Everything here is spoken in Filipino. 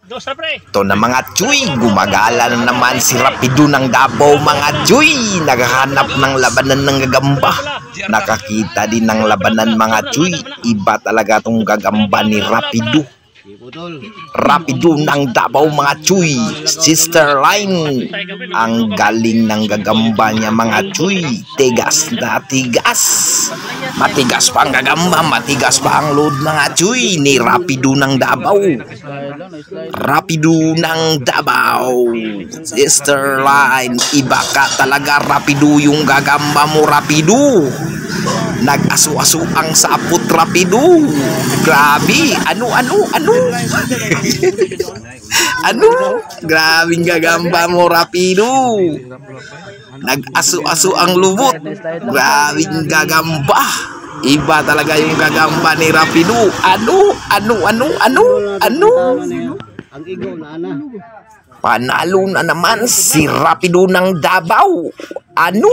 Ito na mga Chuy, gumagala na naman si Rapido ng Davao mga Chuy. Naghahanap ng labanan ng gagamba. Nakakita din ng labanan mga Chuy. Iba talaga tong gagamba ni Rapido. Rapido ng Davao mga Chuy. Sister Line. Ang galing ng gagamba niya mga Chuy. Tigas na tigas. Matigas pa ang gagamba, matigas pa ang load mga Chuy ni Rapido ng Davao. Rapido ng Davao. Sister Line. Iba ka talaga Rapido, yung gagamba mo Rapido. Nag-aso-aso ang sapot Rapido. Grabe. Ano? Ano? Grabing gagamba mo Rapido. Nag-aso-aso ang lubot. Grabing gagamba. Iba talaga yung gagamba ni Rapido. Ano? Panalo na naman si Rapido ng Davao. Ano?